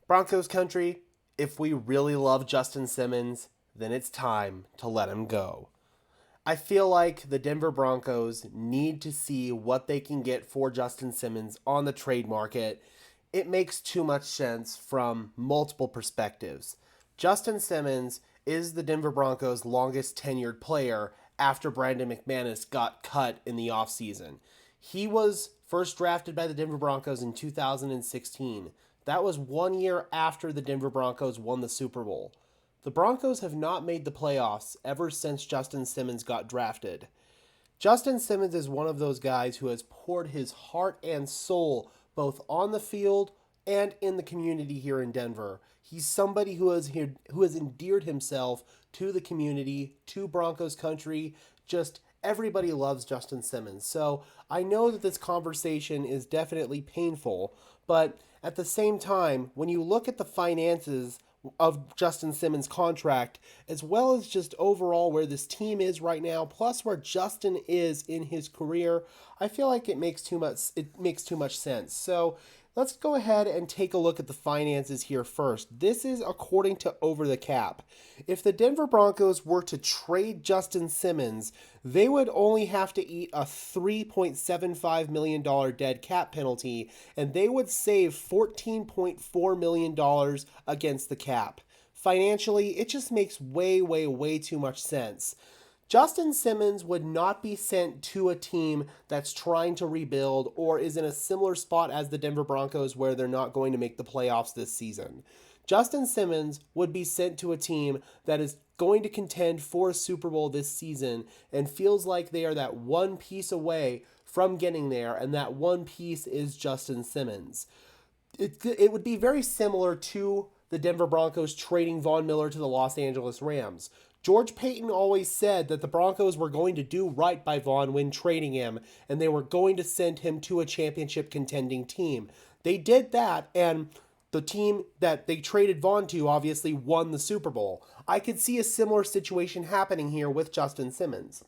Broncos country, if we really love Justin Simmons, then it's time to let him go. I feel like the Denver Broncos need to see what they can get for Justin Simmons on the trade market. It makes too much sense from multiple perspectives. Justin Simmons is the Denver Broncos' longest tenured player after Brandon McManus got cut in the offseason. He was first drafted by the Denver Broncos in 2016. That was 1 year after the Denver Broncos won the Super Bowl. The Broncos have not made the playoffs ever since Justin Simmons got drafted. Justin Simmons is one of those guys who has poured his heart and soul both on the field and in the community here in Denver. He's somebody who has endeared himself to the community, to Broncos country. Just everybody loves Justin Simmons. So I know that this conversation is definitely painful, but at the same time, when you look at the finances of Justin Simmons' contract, as well as just overall where this team is right now, plus where Justin is in his career, I feel like it makes too much sense. So let's go ahead and take a look at the finances here first. This is according to Over the Cap. If the Denver Broncos were to trade Justin Simmons, they would only have to eat a $3.75 million dead cap penalty, and they would save $14.4 million against the cap. Financially, it just makes way too much sense. Justin Simmons would not be sent to a team that's trying to rebuild or is in a similar spot as the Denver Broncos where they're not going to make the playoffs this season. Justin Simmons would be sent to a team that is going to contend for a Super Bowl this season and feels like they are that one piece away from getting there, and that one piece is Justin Simmons. It would be very similar to the Denver Broncos trading Von Miller to the Los Angeles Rams. George Paton always said that the Broncos were going to do right by Von when trading him, and they were going to send him to a championship contending team. They did that, and the team that they traded Von to obviously won the Super Bowl. I could see a similar situation happening here with Justin Simmons.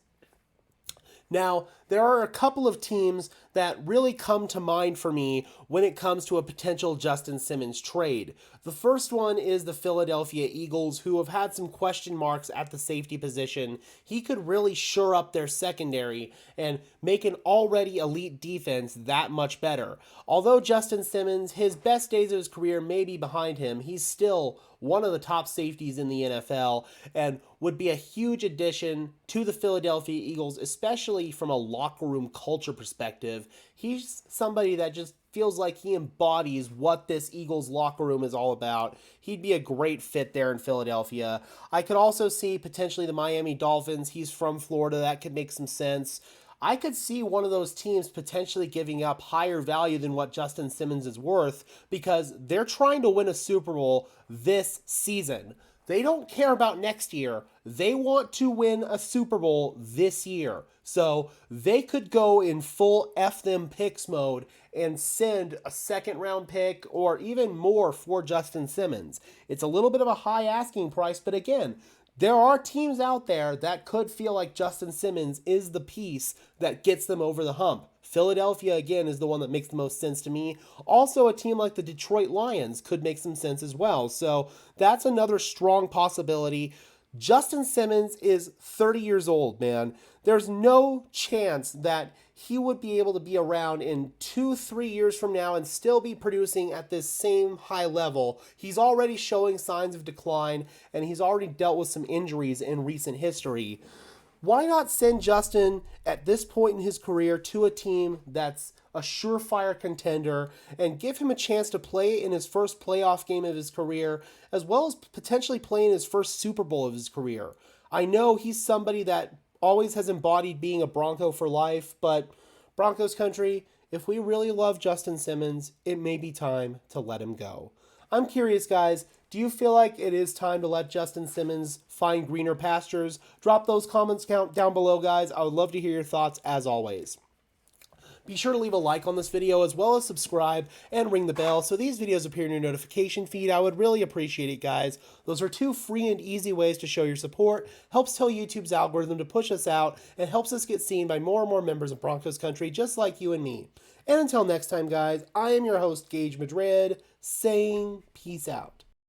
Now, there are a couple of teams that really come to mind for me when it comes to a potential Justin Simmons trade. The first one is the Philadelphia Eagles, who have had some question marks at the safety position. He could really shore up their secondary and make an already elite defense that much better. Although Justin Simmons, his best days of his career may be behind him, he's still one of the top safeties in the NFL and would be a huge addition to the Philadelphia Eagles, especially from a locker room culture perspective. He's somebody that just feels like he embodies what this Eagles locker room is all about. He'd be a great fit there in Philadelphia. I could also see potentially the Miami Dolphins. He's from Florida. That could make some sense. I could see one of those teams potentially giving up higher value than what Justin Simmons is worth because they're trying to win a Super Bowl this season. They don't care about next year. They want to win a Super Bowl this year. So they could go in full F them picks mode and send a second round pick or even more for Justin Simmons. It's a little bit of a high asking price, but again, there are teams out there that could feel like Justin Simmons is the piece that gets them over the hump. Philadelphia, again, is the one that makes the most sense to me. Also, a team like the Detroit Lions could make some sense as well. So that's another strong possibility. Justin Simmons is 30 years old, man. There's no chance that he would be able to be around in 2-3 years from now and still be producing at this same high level. He's already showing signs of decline, and he's already dealt with some injuries in recent history. Why not send Justin at this point in his career to a team that's a surefire contender and give him a chance to play in his first playoff game of his career, as well as potentially play in his first Super Bowl of his career? I know he's somebody that always has embodied being a Bronco for life, but Broncos country, if we really love Justin Simmons, it may be time to let him go. I'm curious, guys. Do you feel like it is time to let Justin Simmons find greener pastures? Drop those comments down below, guys. I would love to hear your thoughts as always. Be sure to leave a like on this video as well as subscribe and ring the bell so these videos appear in your notification feed. I would really appreciate it, guys. Those are 2 free and easy ways to show your support. Helps tell YouTube's algorithm to push us out and helps us get seen by more and more members of Broncos country just like you and me. And until next time, guys, I am your host, Gage Madrid, saying peace out.